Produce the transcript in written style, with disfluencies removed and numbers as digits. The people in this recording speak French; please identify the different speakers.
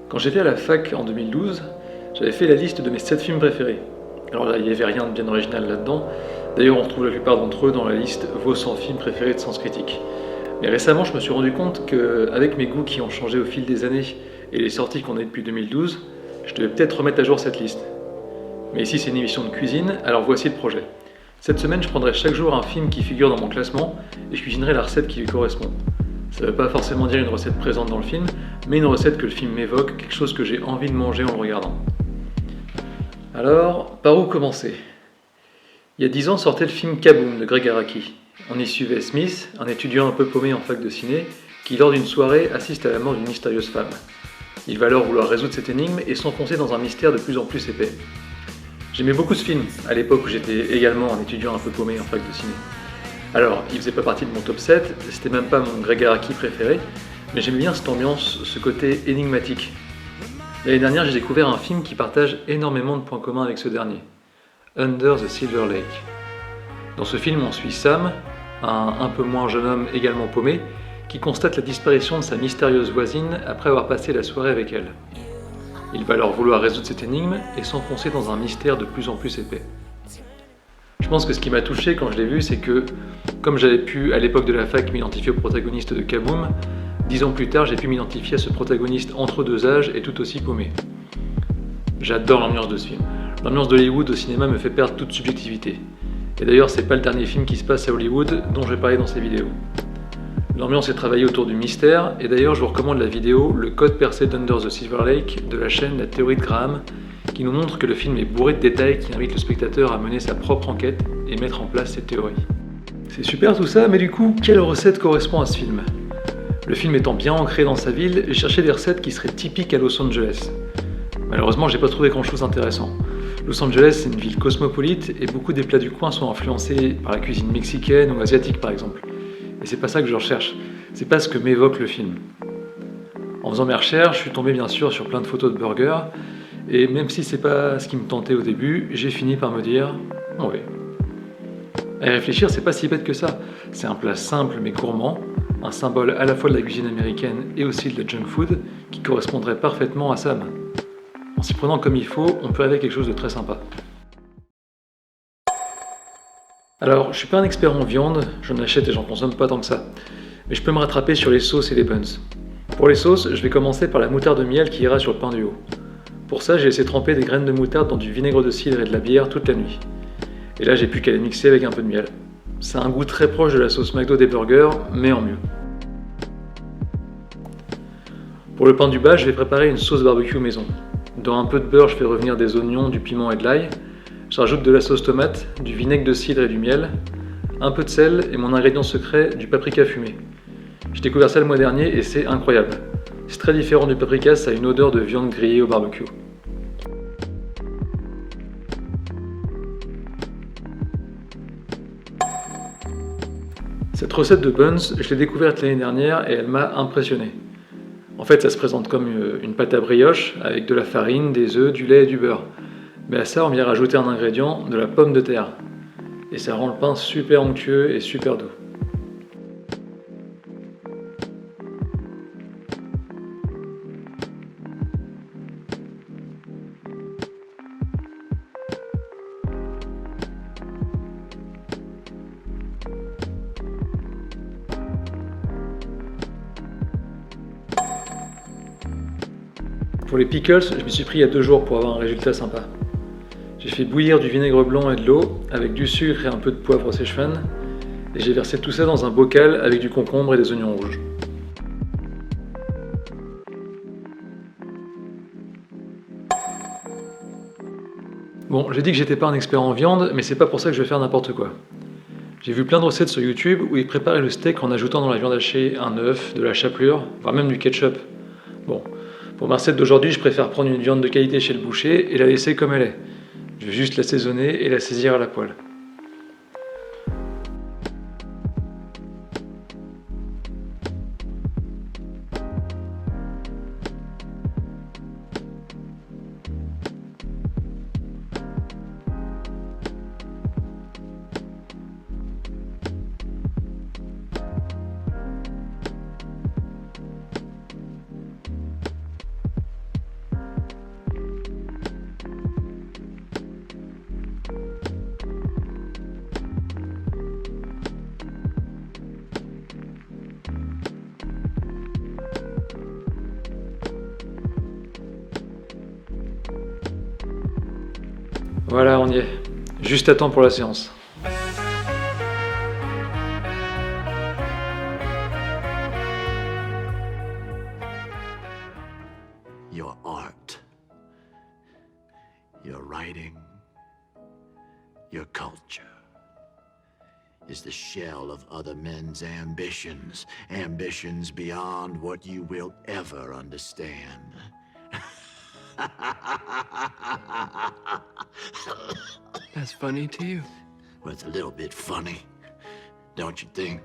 Speaker 1: Quand j'étais à la fac en 2012, j'avais fait la liste de mes 7 films préférés. Alors là, il n'y avait rien de bien original là-dedans. D'ailleurs, on retrouve la plupart d'entre eux dans la liste Vos 100 films préférés de Sens Critique. Mais récemment, je me suis rendu compte qu'avec mes goûts qui ont changé au fil des années et les sorties qu'on a depuis 2012, je devais peut-être remettre à jour cette liste. Mais ici, c'est une émission de cuisine, alors voici le projet. Cette semaine, je prendrai chaque jour un film qui figure dans mon classement et je cuisinerai la recette qui lui correspond. Ça ne veut pas forcément dire une recette présente dans le film, mais une recette que le film m'évoque, quelque chose que j'ai envie de manger en le regardant. Alors, par où commencer ? Il y a 10 ans sortait le film Kaboom de Gregg Araki. On y suivait Smith, un étudiant un peu paumé en fac de ciné, qui lors d'une soirée assiste à la mort d'une mystérieuse femme. Il va alors vouloir résoudre cette énigme et s'enfoncer dans un mystère de plus en plus épais. J'aimais beaucoup ce film, à l'époque où j'étais également un étudiant un peu paumé en fac de ciné. Alors, il faisait pas partie de mon top 7, c'était même pas mon Gregg Araki préféré, mais j'aimais bien cette ambiance, ce côté énigmatique. L'année dernière, j'ai découvert un film qui partage énormément de points communs avec ce dernier, Under the Silver Lake. Dans ce film, on suit Sam, un peu moins jeune homme également paumé, qui constate la disparition de sa mystérieuse voisine après avoir passé la soirée avec elle. Il va alors vouloir résoudre cette énigme et s'enfoncer dans un mystère de plus en plus épais. Je pense que ce qui m'a touché quand je l'ai vu, c'est que, comme j'avais pu à l'époque de la fac m'identifier au protagoniste de Kaboom, 10 ans plus tard j'ai pu m'identifier à ce protagoniste entre deux âges et tout aussi paumé. J'adore l'ambiance de ce film. L'ambiance d'Hollywood au cinéma me fait perdre toute subjectivité. Et d'ailleurs c'est pas le dernier film qui se passe à Hollywood dont je vais parler dans ces vidéos. L'ambiance est travaillée autour du mystère, et d'ailleurs je vous recommande la vidéo Le code percé d'Under the Silver Lake de la chaîne La Théorie de Graham, qui nous montre que le film est bourré de détails qui invitent le spectateur à mener sa propre enquête et mettre en place ses théories. C'est super tout ça, mais du coup, quelle recette correspond à ce film ? Le film étant bien ancré dans sa ville, j'ai cherché des recettes qui seraient typiques à Los Angeles. Malheureusement, j'ai pas trouvé grand chose d'intéressant. Los Angeles, c'est une ville cosmopolite et beaucoup des plats du coin sont influencés par la cuisine mexicaine ou asiatique par exemple. Et c'est pas ça que je recherche, c'est pas ce que m'évoque le film. En faisant mes recherches, je suis tombé bien sûr sur plein de photos de burgers, et même si c'est pas ce qui me tentait au début, j'ai fini par me dire « oui ». À y réfléchir, c'est pas si bête que ça. C'est un plat simple mais gourmand, un symbole à la fois de la cuisine américaine et aussi de la junk food, qui correspondrait parfaitement à Sam. En s'y prenant comme il faut, on peut arriver à quelque chose de très sympa. Alors, je suis pas un expert en viande, j'en achète et j'en consomme pas tant que ça. Mais je peux me rattraper sur les sauces et les buns. Pour les sauces, je vais commencer par la moutarde de miel qui ira sur le pain du haut. Pour ça, j'ai laissé tremper des graines de moutarde dans du vinaigre de cidre et de la bière toute la nuit. Et là, j'ai plus qu'à les mixer avec un peu de miel. Ça a un goût très proche de la sauce McDo des burgers, mais en mieux. Pour le pain du bas, je vais préparer une sauce barbecue maison. Dans un peu de beurre, je fais revenir des oignons, du piment et de l'ail. Je rajoute de la sauce tomate, du vinaigre de cidre et du miel, un peu de sel et mon ingrédient secret, du paprika fumé. J'ai découvert ça le mois dernier et c'est incroyable. C'est très différent du paprika, ça a une odeur de viande grillée au barbecue. Cette recette de buns, je l'ai découverte l'année dernière et elle m'a impressionné. En fait, ça se présente comme une pâte à brioche avec de la farine, des œufs, du lait et du beurre. Mais à ça, on vient rajouter un ingrédient, de la pomme de terre. Et ça rend le pain super onctueux et super doux. Pour les pickles, je m'y suis pris il y a 2 jours pour avoir un résultat sympa. J'ai fait bouillir du vinaigre blanc et de l'eau, avec du sucre et un peu de poivre Szechuan, et j'ai versé tout ça dans un bocal avec du concombre et des oignons rouges. Bon, j'ai dit que j'étais pas un expert en viande, mais c'est pas pour ça que je vais faire n'importe quoi. J'ai vu plein de recettes sur YouTube où ils préparaient le steak en ajoutant dans la viande hachée un œuf, de la chapelure, voire même du ketchup. Bon, pour ma recette d'aujourd'hui, je préfère prendre une viande de qualité chez le boucher et la laisser comme elle est. Je vais juste l'assaisonner et la saisir à la poêle. Voilà, on y est. Juste à temps pour la séance.
Speaker 2: Your art, your writing, your culture is the shell of other men's ambitions, ambitions beyond what you will ever understand.
Speaker 3: That's funny to you.
Speaker 2: Well, it's a little bit funny, don't you think?